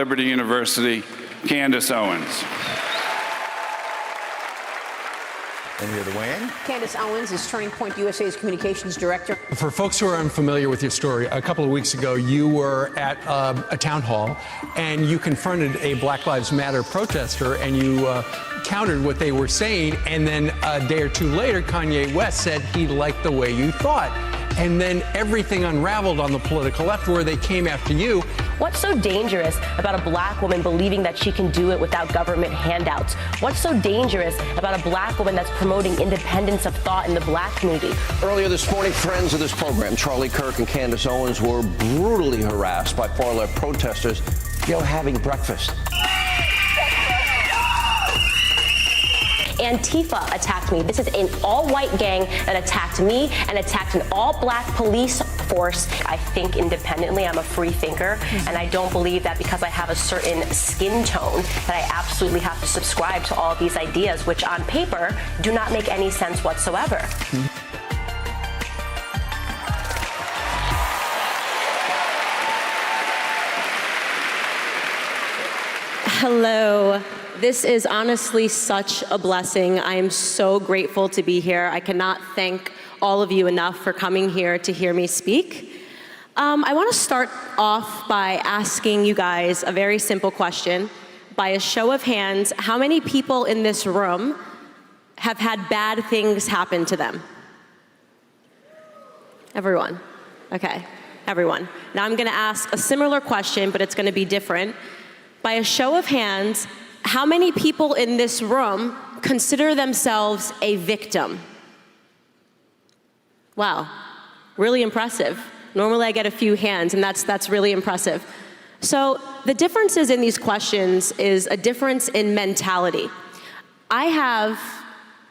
Liberty University, Candace Owens. And here to weigh in, Candace Owens is Turning Point USA's communications director. For folks who are unfamiliar with your story, a couple of weeks ago you were at a town hall and you confronted a Black Lives Matter protester and you countered what they were saying, and then a day or two later Kanye West said he liked the way you thought. And then everything unraveled on the political left where they came after you. What's so dangerous about a black woman believing that she can do it without government handouts? What's so dangerous about a black woman that's promoting independence of thought in the black community? Earlier this morning, friends of this program, Charlie Kirk and Candace Owens, were brutally harassed by far-left protesters, having breakfast. Antifa attacked me. This is an all-white gang that attacked me and attacked an all-black police force. I think independently. I'm a free thinker, and I don't believe that because I have a certain skin tone that I absolutely have to subscribe to all of these ideas, which on paper do not make any sense whatsoever. Hello. This is honestly such a blessing. I am so grateful to be here. I cannot thank all of you enough for coming here to hear me speak. I want to start off by asking you guys a very simple question. By a show of hands, how many people in this room have had bad things happen to them? Everyone. Okay, everyone. Now I'm going to ask a similar question, but it's going to be different. By a show of hands, how many people in this room consider themselves a victim? Wow, really impressive. Normally I get a few hands, and that's really impressive. So the differences in these questions is a difference in mentality. I have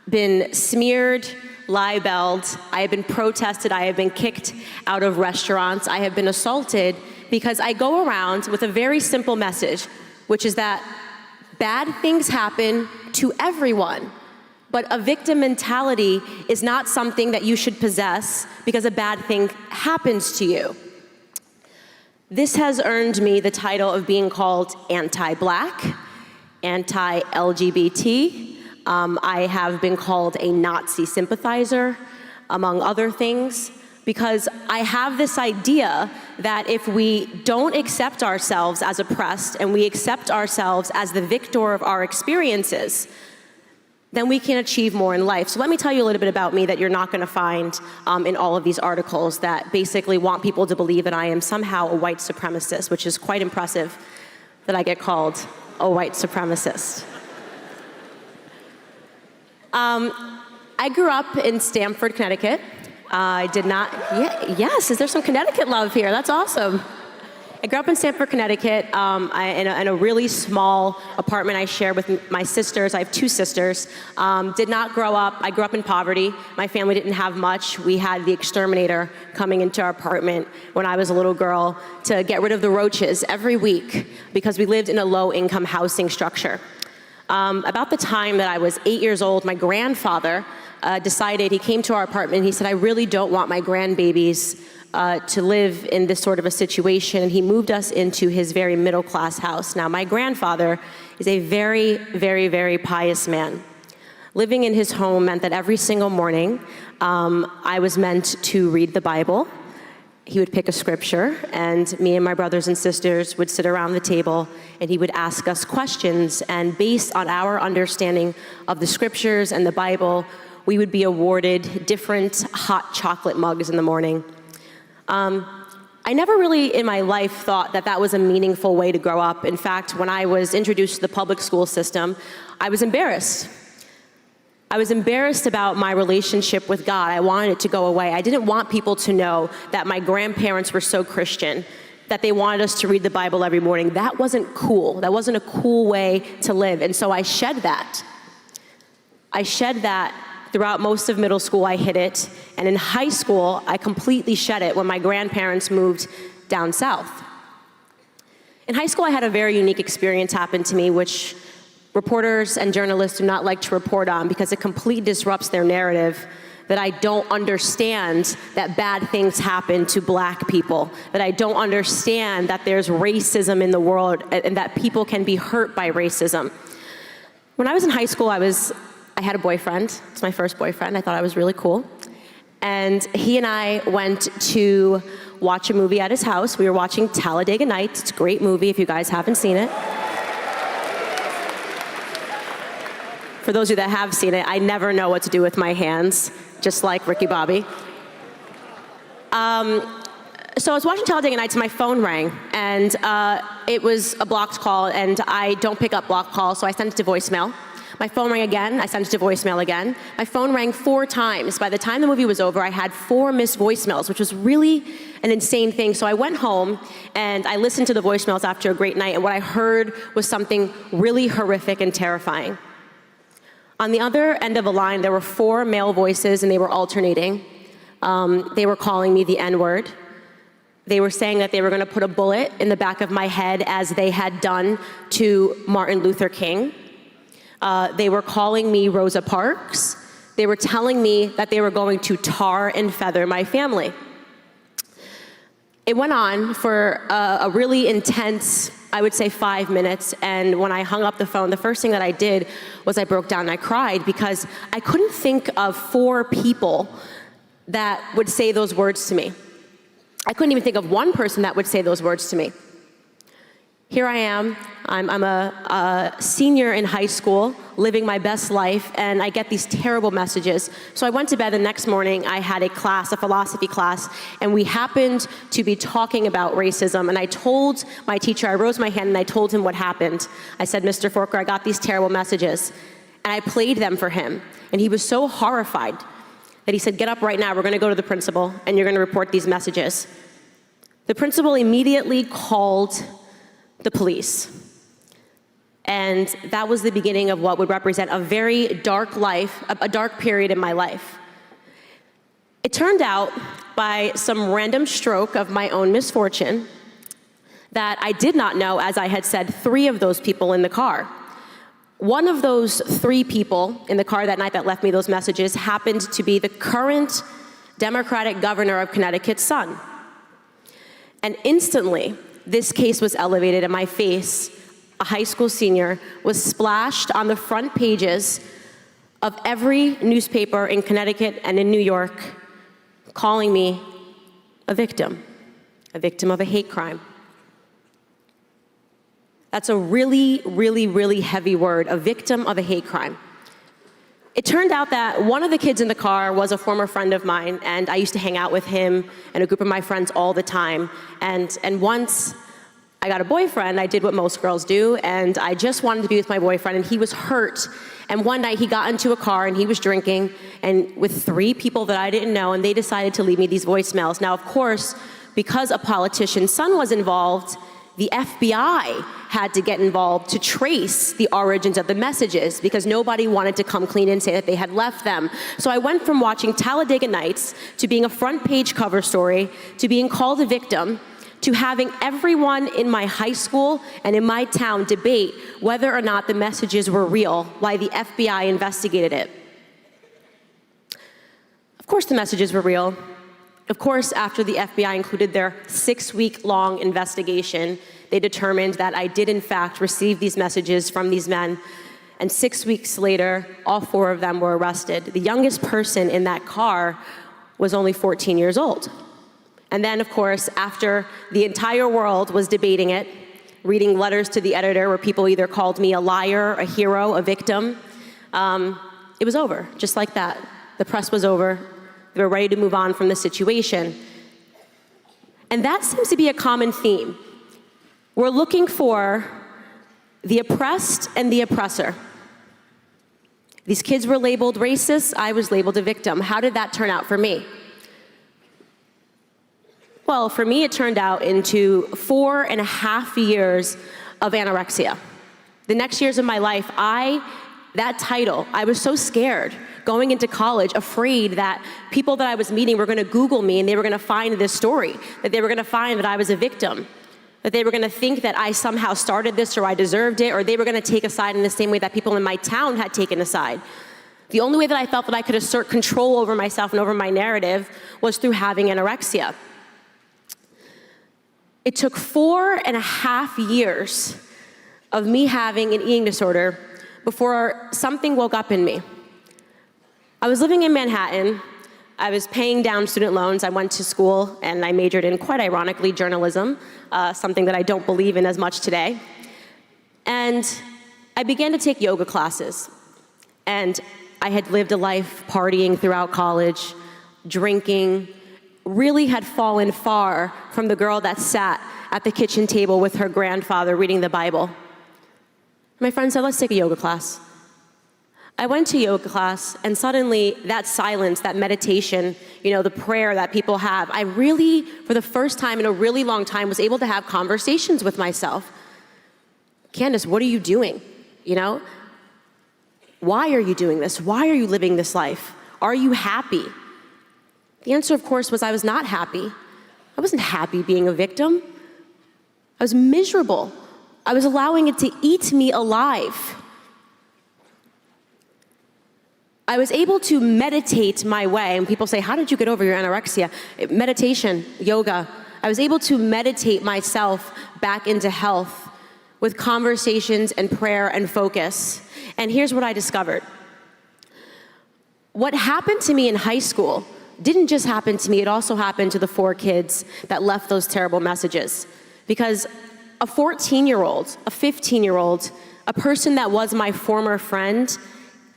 been smeared, libeled, I have been protested, I have been kicked out of restaurants, I have been assaulted because I go around with a very simple message, which is that bad things happen to everyone, but a victim mentality is not something that you should possess because a bad thing happens to you. This has earned me the title of being called anti-black, anti-LGBT. I have been called a Nazi sympathizer, among other things, because I have this idea that if we don't accept ourselves as oppressed and we accept ourselves as the victor of our experiences, then we can achieve more in life. So let me tell you a little bit about me that you're not gonna find in all of these articles that basically want people to believe that I am somehow a white supremacist, which is quite impressive that I get called a white supremacist. I grew up in Stamford, Connecticut. I did not, yes, is there some Connecticut love here? That's awesome. I grew up in Stamford, Connecticut, in a really small apartment I share with my sisters. I have two sisters. Did not grow up, I grew up in poverty. My family didn't have much. We had the exterminator coming into our apartment when I was a little girl to get rid of the roaches every week because we lived in a low-income housing structure. About the time that I was 8 years old, my grandfather decided, he came to our apartment and he said, I really don't want my grandbabies to live in this sort of a situation, and he moved us into his very middle-class house. Now, my grandfather is a very, very, very pious man. Living in his home meant that every single morning, I was meant to read the Bible. He would pick a scripture, and me and my brothers and sisters would sit around the table, and he would ask us questions, and based on our understanding of the scriptures and the Bible, we would be awarded different hot chocolate mugs in the morning. I never really in my life thought that that was a meaningful way to grow up. In fact, when I was introduced to the public school system, I was embarrassed. I was embarrassed about my relationship with God. I wanted it to go away. I didn't want people to know that my grandparents were so Christian, that they wanted us to read the Bible every morning. That wasn't cool. That wasn't a cool way to live. And so I shed that. I shed that throughout most of middle school. I hid it. And in high school, I completely shed it when my grandparents moved down south. In high school, I had a very unique experience happen to me, which reporters and journalists do not like to report on because it completely disrupts their narrative that I don't understand that bad things happen to black people, that I don't understand that there's racism in the world and that people can be hurt by racism. When I was in high school, I had a boyfriend. It's my first boyfriend. I thought I was really cool. And he and I went to watch a movie at his house. We were watching Talladega Nights. It's a great movie if you guys haven't seen it. For those of you that have seen it, I never know what to do with my hands, just like Ricky Bobby. So I was watching Talladega Nights and my phone rang, and it was a blocked call, and I don't pick up blocked calls, so I sent it to voicemail. My phone rang again, I sent it to voicemail again. My phone rang 4 times. By the time the movie was over, I had 4 missed voicemails, which was really an insane thing. So I went home and I listened to the voicemails after a great night, and what I heard was something really horrific and terrifying. On the other end of the line, there were 4 male voices, and they were alternating. They were calling me the N-word. They were saying that they were gonna put a bullet in the back of my head as they had done to Martin Luther King. They were calling me Rosa Parks. They were telling me that they were going to tar and feather my family. It went on for a really intense, I would say 5 minutes, and when I hung up the phone, the first thing that I did was I broke down and I cried because I couldn't think of 4 people that would say those words to me. I couldn't even think of one person that would say those words to me. Here I am, I'm a senior in high school, living my best life, and I get these terrible messages. So I went to bed the next morning, I had a class, a philosophy class, and we happened to be talking about racism, and I told my teacher, I rose my hand and I told him what happened. I said, Mr. Forker, I got these terrible messages, and I played them for him, and he was so horrified that he said, get up right now, we're gonna go to the principal, and you're gonna report these messages. The principal immediately called the police. And that was the beginning of what would represent a very dark life, a dark period in my life. It turned out, by some random stroke of my own misfortune, that I did not know, as I had said, 3 of those people in the car. One of those 3 people in the car that night that left me those messages happened to be the current Democratic governor of Connecticut's son. And instantly, this case was elevated, and my face, a high school senior, was splashed on the front pages of every newspaper in Connecticut and in New York, calling me a victim of a hate crime. That's a really, really, really heavy word, a victim of a hate crime. It turned out that one of the kids in the car was a former friend of mine, and I used to hang out with him and a group of my friends all the time. And once I got a boyfriend, I did what most girls do, and I just wanted to be with my boyfriend, and he was hurt. And one night he got into a car and he was drinking, and with 3 people that I didn't know, and they decided to leave me these voicemails. Now, of course, because a politician's son was involved, the FBI had to get involved to trace the origins of the messages because nobody wanted to come clean and say that they had left them. So I went from watching Talladega Nights to being a front page cover story to being called a victim to having everyone in my high school and in my town debate whether or not the messages were real, why the FBI investigated it. Of course the messages were real. Of course, after the FBI included their 6-week-long investigation, they determined that I did in fact receive these messages from these men, and 6 weeks later, all 4 of them were arrested. The youngest person in that car was only 14 years old. And then, of course, after the entire world was debating it, reading letters to the editor where people either called me a liar, a hero, a victim, it was over, just like that. The press was over. They were ready to move on from the situation. And that seems to be a common theme. We're looking for the oppressed and the oppressor. These kids were labeled racist, I was labeled a victim. How did that turn out for me? Well, for me, it turned out into 4.5 years of anorexia. The next years of my life, that title, I was so scared going into college, afraid that people that I was meeting were gonna Google me and they were gonna find this story, that they were gonna find that I was a victim, that they were gonna think that I somehow started this or I deserved it, or they were gonna take a side in the same way that people in my town had taken a side. The only way that I felt that I could assert control over myself and over my narrative was through having anorexia. It took 4.5 years of me having an eating disorder before something woke up in me. I was living in Manhattan. I was paying down student loans. I went to school and I majored in, quite ironically, journalism, something that I don't believe in as much today. And I began to take yoga classes. And I had lived a life partying throughout college, drinking, really had fallen far from the girl that sat at the kitchen table with her grandfather reading the Bible. My friend said, let's take a yoga class. I went to yoga class, and suddenly that silence, that meditation, the prayer that people have, I really, for the first time in a really long time, was able to have conversations with myself. Candace, what are you doing? Why are you doing this? Why are you living this life? Are you happy? The answer, of course, was I was not happy. I wasn't happy being a victim. I was miserable. I was allowing it to eat me alive. I was able to meditate my way, and people say, how did you get over your anorexia? Meditation, yoga. I was able to meditate myself back into health with conversations and prayer and focus. And here's what I discovered. What happened to me in high school didn't just happen to me, it also happened to the 4 kids that left those terrible messages. Because a 14-year-old, a 15-year-old, a person that was my former friend,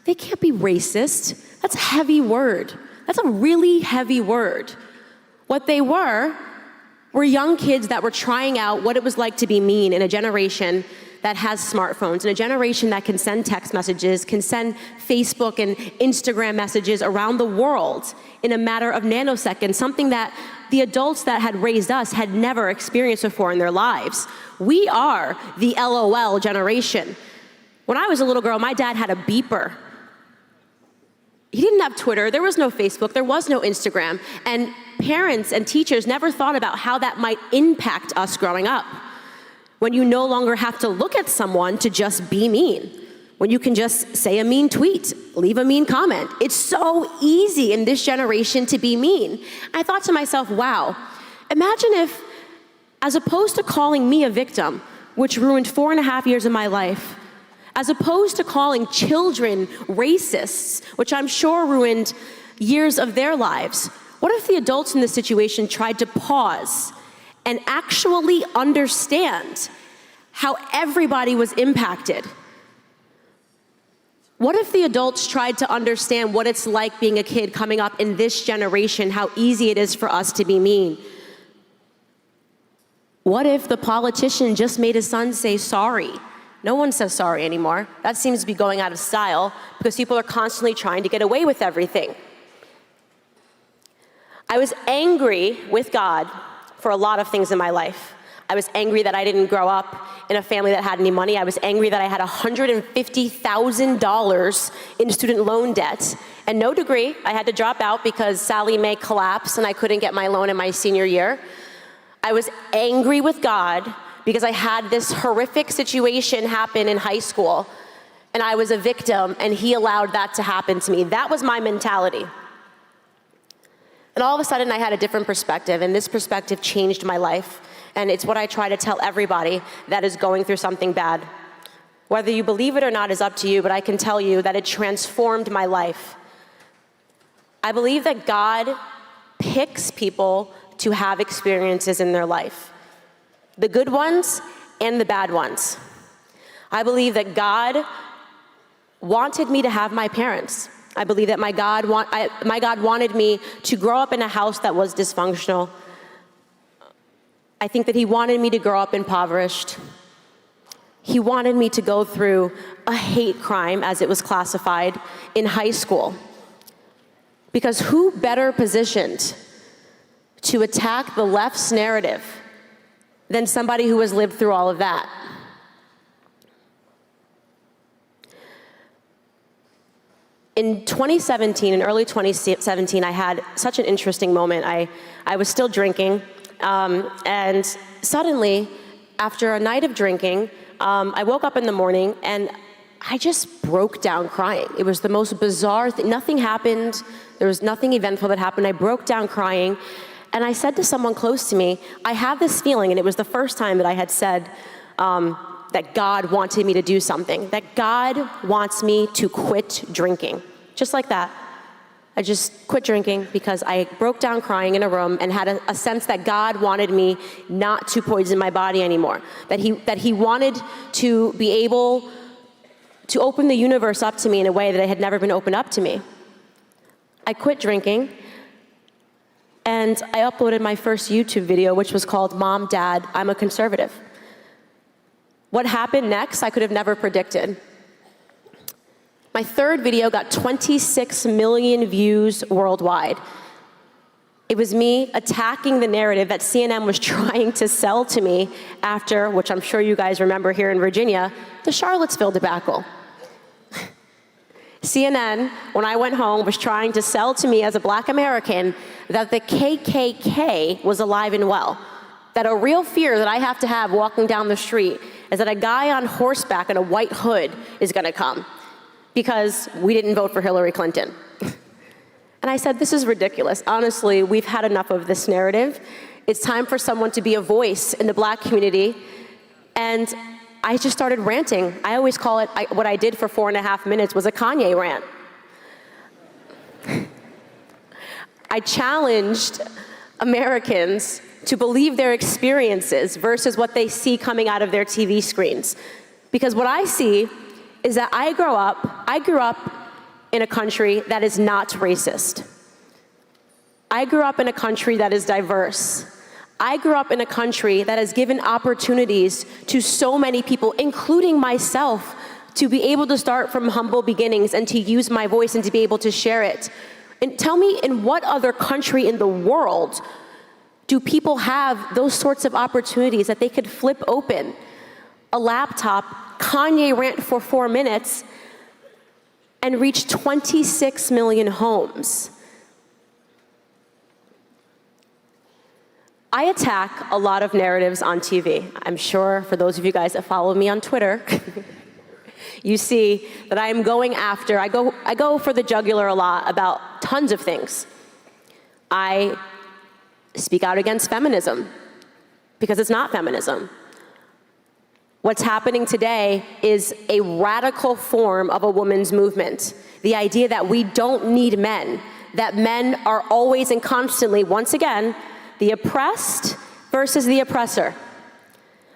they can't be racist. That's a heavy word. That's a really heavy word. What they were young kids that were trying out what it was like to be mean in a generation that has smartphones, in a generation that can send text messages, can send Facebook and Instagram messages around the world in a matter of nanoseconds, something that the adults that had raised us had never experienced before in their lives. We are the LOL generation. When I was a little girl, my dad had a beeper. He didn't have Twitter, there was no Facebook, there was no Instagram, and parents and teachers never thought about how that might impact us growing up. When you no longer have to look at someone to just be mean, when you can just say a mean tweet, leave a mean comment. It's so easy in this generation to be mean. I thought to myself, wow, imagine if, as opposed to calling me a victim, which ruined 4.5 years of my life, as opposed to calling children racists, which I'm sure ruined years of their lives, what if the adults in this situation tried to pause and actually understand how everybody was impacted? What if the adults tried to understand what it's like being a kid coming up in this generation, how easy it is for us to be mean? What if the politician just made his son say sorry? No one says sorry anymore. That seems to be going out of style because people are constantly trying to get away with everything. I was angry with God for a lot of things in my life. I was angry that I didn't grow up in a family that had any money. I was angry that I had $150,000 in student loan debt and no degree. I had to drop out because Sallie Mae collapsed and I couldn't get my loan in my senior year. I was angry with God because I had this horrific situation happen in high school and I was a victim and he allowed that to happen to me. That was my mentality. And all of a sudden I had a different perspective, and this perspective changed my life. And it's what I try to tell everybody that is going through something bad. Whether you believe it or not is up to you, but I can tell you that it transformed my life. I believe that God picks people to have experiences in their life, the good ones and the bad ones. I believe that God wanted me to have my parents. I believe that my God wanted me to grow up in a house that was dysfunctional. I think that he wanted me to grow up impoverished. He wanted me to go through a hate crime, as it was classified, in high school. Because who better positioned to attack the left's narrative than somebody who has lived through all of that? In 2017, in early 2017, I had such an interesting moment. I was still drinking, and suddenly, after a night of drinking, I woke up in the morning and I just broke down crying. It was the most bizarre thing. Nothing happened. There was nothing eventful that happened. I broke down crying. And I said to someone close to me, I have this feeling, and it was the first time that I had said that God wanted me to do something, that God wants me to quit drinking. Just like that. I just quit drinking because I broke down crying in a room and had a sense that God wanted me not to poison my body anymore. That he wanted to be able to open the universe up to me in a way that it had never been opened up to me. I quit drinking, and I uploaded my first YouTube video, which was called Mom, Dad, I'm a Conservative. What happened next, I could have never predicted. My third video got 26 million views worldwide. It was me attacking the narrative that CNN was trying to sell to me after, which I'm sure you guys remember here in Virginia, the Charlottesville debacle. CNN, when I went home, was trying to sell to me as a Black American that the KKK was alive and well. That a real fear that I have to have walking down the street is that a guy on horseback in a white hood is gonna come because we didn't vote for Hillary Clinton. And I said, this is ridiculous. Honestly, we've had enough of this narrative. It's time for someone to be a voice in the Black community. And I just started ranting. I always call it, what I did for 4.5 minutes was a Kanye rant. I challenged Americans to believe their experiences versus what they see coming out of their TV screens. Because what I see is that I grew up in a country that is not racist. I grew up in a country that is diverse. I grew up in a country that has given opportunities to so many people, including myself, to be able to start from humble beginnings and to use my voice and to be able to share it. And tell me, in what other country in the world do people have those sorts of opportunities that they could flip open a laptop, Kanye rant for 4 minutes, and reach 26 million homes? I attack a lot of narratives on TV. I'm sure for those of you guys that follow me on Twitter, you see that I am going after, I go for the jugular a lot about tons of things. I speak out against feminism because it's not feminism. What's happening today is a radical form of a woman's movement. The idea that we don't need men, that men are always and constantly, once again, the oppressed versus the oppressor.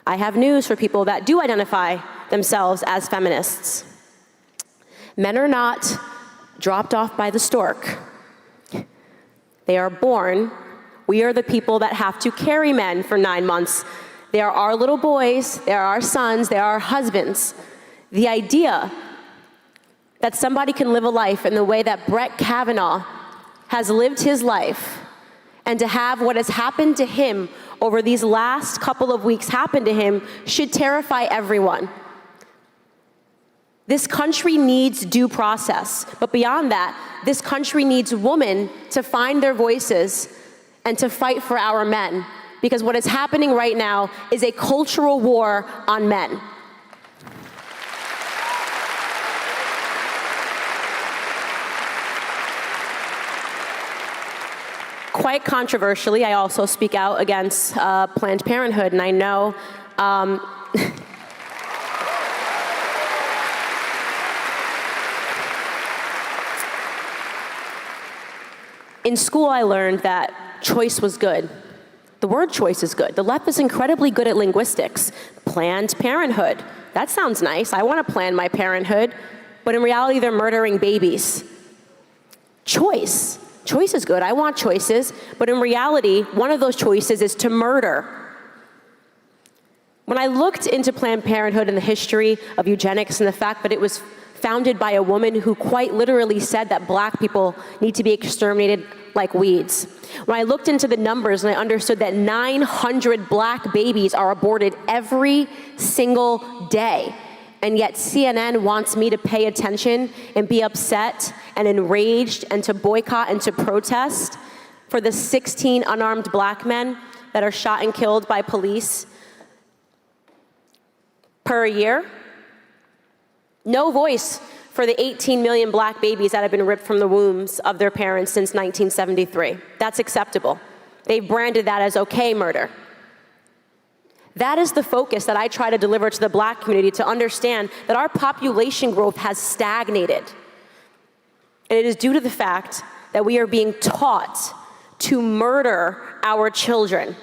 I have news for people that do identify themselves as feminists. Men are not dropped off by the stork. They are born. We are the people that have to carry men for 9 months. They are our little boys, they are our sons, they are our husbands. The idea that somebody can live a life in the way that Brett Kavanaugh has lived his life, and to have what has happened to him over these last couple of weeks happen to him should terrify everyone. This country needs due process, but beyond that, this country needs women to find their voices and to fight for our men. Because what is happening right now is a cultural war on men. Quite controversially, I also speak out against Planned Parenthood, and I know in school I learned that choice was good. The word choice is good. The left is incredibly good at linguistics. Planned Parenthood. That sounds nice. I want to plan my parenthood. But in reality, they're murdering babies. Choice. Choice is good. I want choices. But in reality, one of those choices is to murder. When I looked into Planned Parenthood and the history of eugenics and the fact that it was founded by a woman who quite literally said that Black people need to be exterminated like weeds. When I looked into the numbers and I understood that 900 Black babies are aborted every single day, and yet CNN wants me to pay attention and be upset and enraged and to boycott and to protest for the 16 unarmed Black men that are shot and killed by police per year. No voice for the 18 million black babies that have been ripped from the wombs of their parents since 1973. That's acceptable. They've branded that as okay murder. That is the focus that I try to deliver to the black community, to understand that our population growth has stagnated. And it is due to the fact that we are being taught to murder our children.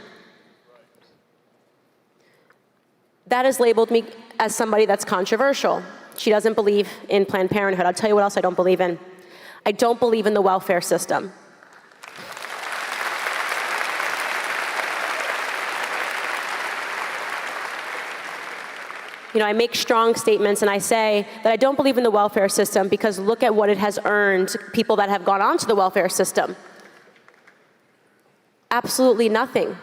That has labeled me as somebody that's controversial. She doesn't believe in Planned Parenthood. I'll tell you what else I don't believe in. I don't believe in the welfare system. You know, I make strong statements and I say that I don't believe in the welfare system because look at what it has earned people that have gone onto the welfare system. Absolutely nothing.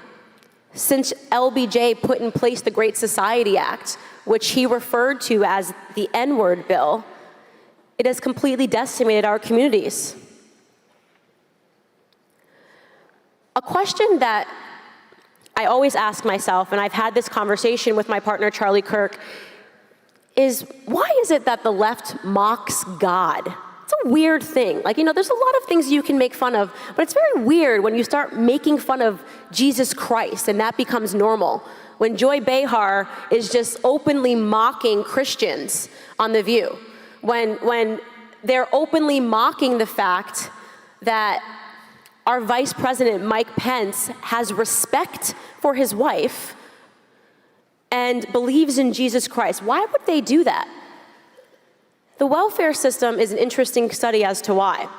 Since LBJ put in place the Great Society Act, which he referred to as the N-word bill, it has completely decimated our communities. A question that I always ask myself, and I've had this conversation with my partner Charlie Kirk, is why is it that the left mocks God? It's a weird thing. Like, you know, there's a lot of things you can make fun of, but it's very weird when you start making fun of Jesus Christ and that becomes normal. When Joy Behar is just openly mocking Christians on The View. When they're openly mocking the fact that our Vice President, Mike Pence, has respect for his wife and believes in Jesus Christ. Why would they do that? The welfare system is an interesting study as to why.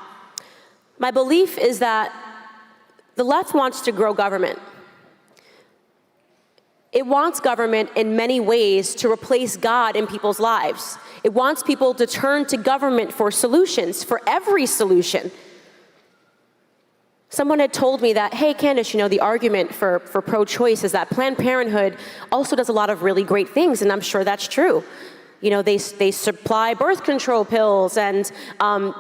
My belief is that the left wants to grow government. It wants government in many ways to replace God in people's lives. It wants people to turn to government for solutions, for every solution. Someone had told me that, hey, Candace, you know, the argument for pro-choice is that Planned Parenthood also does a lot of really great things, and I'm sure that's true. You know, they supply birth control pills, and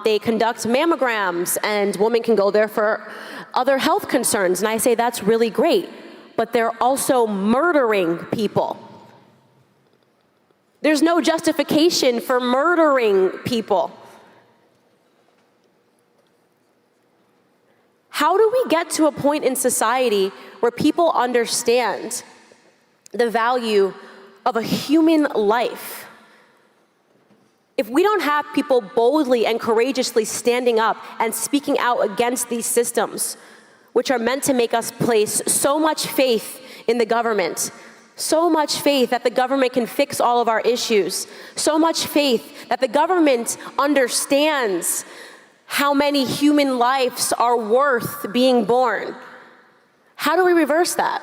they conduct mammograms, and women can go there for other health concerns. And I say that's really great, but they're also murdering people. There's no justification for murdering people. How do we get to a point in society where people understand the value of a human life? If we don't have people boldly and courageously standing up and speaking out against these systems, which are meant to make us place so much faith in the government, so much faith that the government can fix all of our issues, so much faith that the government understands how many human lives are worth being born. How do we reverse that?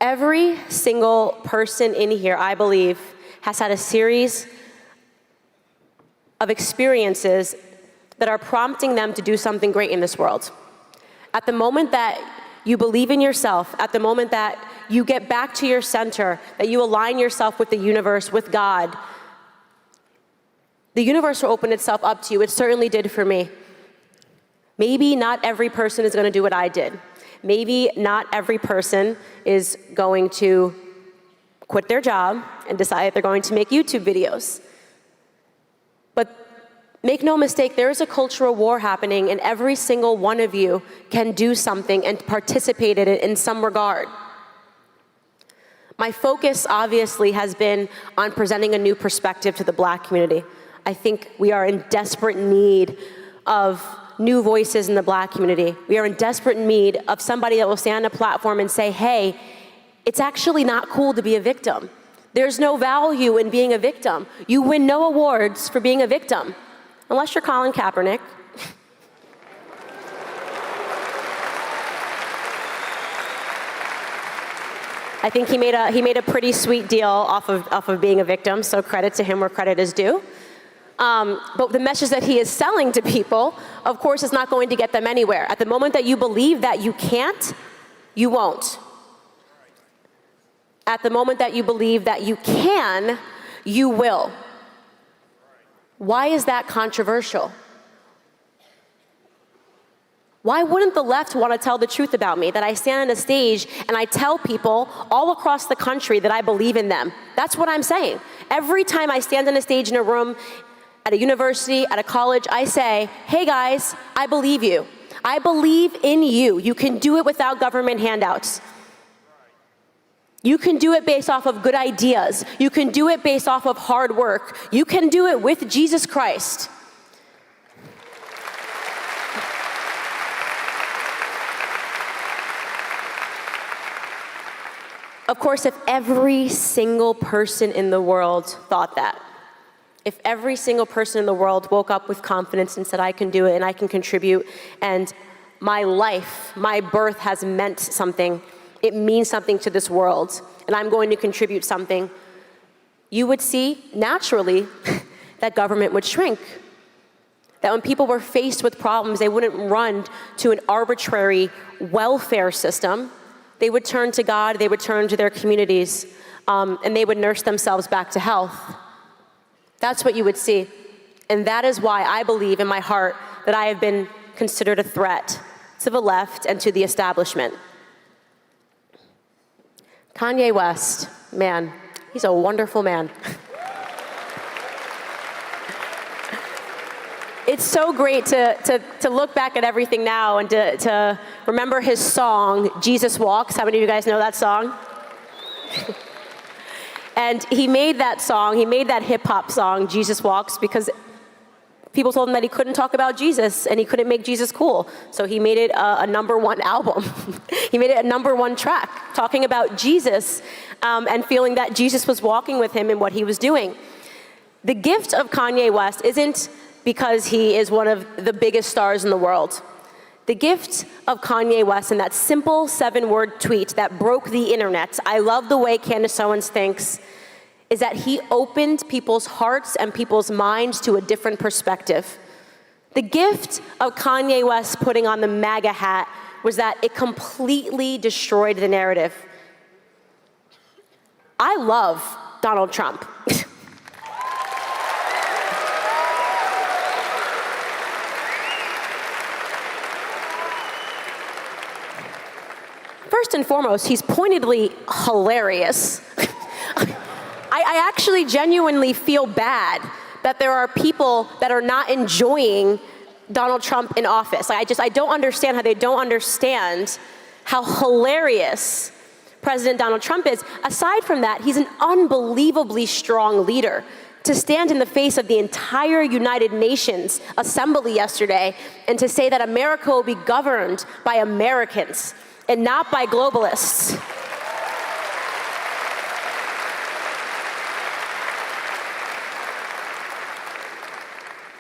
Every single person in here, I believe, has had a series of experiences that are prompting them to do something great in this world. At the moment that you believe in yourself, at the moment that you get back to your center, that you align yourself with the universe, with God, the universe will open itself up to you. It certainly did for me. Maybe not every person is going to do what I did. Maybe not every person is going to quit their job and decide they're going to make YouTube videos. But make no mistake, there is a cultural war happening, and every single one of you can do something and participate in it in some regard. My focus, obviously, has been on presenting a new perspective to the Black community. I think we are in desperate need of new voices in the Black community. We are in desperate need of somebody that will stand on a platform and say, hey, it's actually not cool to be a victim. There's no value in being a victim. You win no awards for being a victim, unless you're Colin Kaepernick. I think he made a pretty sweet deal off of being a victim, so credit to him where credit is due. But the message that he is selling to people, of course, is not going to get them anywhere. At the moment that you believe that you can't, you won't. At the moment that you believe that you can, you will. Why is that controversial? Why wouldn't the left want to tell the truth about me? That I stand on a stage and I tell people all across the country that I believe in them. That's what I'm saying. Every time I stand on a stage in a room, at a university, at a college, I say, hey guys, I believe you. I believe in you. You can do it without government handouts. You can do it based off of good ideas. You can do it based off of hard work. You can do it with Jesus Christ. Of course, if every single person in the world thought that, if every single person in the world woke up with confidence and said, I can do it and I can contribute, and my life, my birth has meant something, it means something to this world, and I'm going to contribute something, you would see, naturally, that government would shrink. That when people were faced with problems, they wouldn't run to an arbitrary welfare system. They would turn to God, they would turn to their communities, and they would nurse themselves back to health. That's what you would see. And that is why I believe in my heart that I have been considered a threat to the left and to the establishment. Kanye West, man, he's a wonderful man. It's so great to look back at everything now and to remember his song, Jesus Walks. How many of you guys know that song? And he made that song, he made that hip hop song, Jesus Walks, because people told him that he couldn't talk about Jesus and he couldn't make Jesus cool. So he made it a #1 album. He made it a #1 track, talking about Jesus and feeling that Jesus was walking with him in what he was doing. The gift of Kanye West isn't because he is one of the biggest stars in the world. The gift of Kanye West and that simple 7-word tweet that broke the internet, I love the way Candace Owens thinks, is that he opened people's hearts and people's minds to a different perspective. The gift of Kanye West putting on the MAGA hat was that it completely destroyed the narrative. I love Donald Trump. First and foremost, he's pointedly hilarious. I actually genuinely feel bad that there are people that are not enjoying Donald Trump in office. I don't understand how they don't understand how hilarious President Donald Trump is. Aside from that, he's an unbelievably strong leader. To stand in the face of the entire United Nations assembly yesterday and to say that America will be governed by Americans and not by globalists.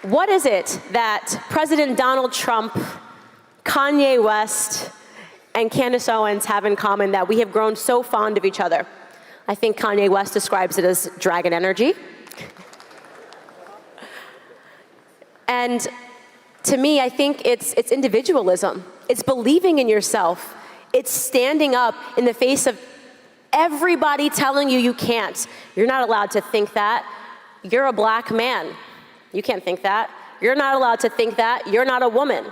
What is it that President Donald Trump, Kanye West, and Candace Owens have in common that we have grown so fond of each other? I think Kanye West describes it as dragon energy. And to me, I think it's individualism. It's believing in yourself. It's standing up in the face of everybody telling you you can't. You're not allowed to think that. You're a black man. You can't think that. You're not allowed to think that. You're not a woman.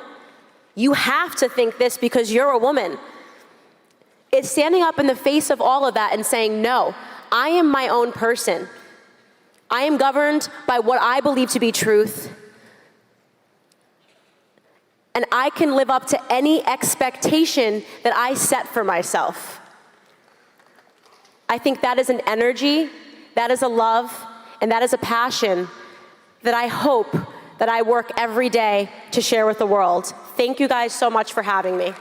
You have to think this because you're a woman. It's standing up in the face of all of that and saying, no, I am my own person. I am governed by what I believe to be truth. And I can live up to any expectation that I set for myself. I think that is an energy, that is a love, and that is a passion that I hope that I work every day to share with the world. Thank you guys so much for having me.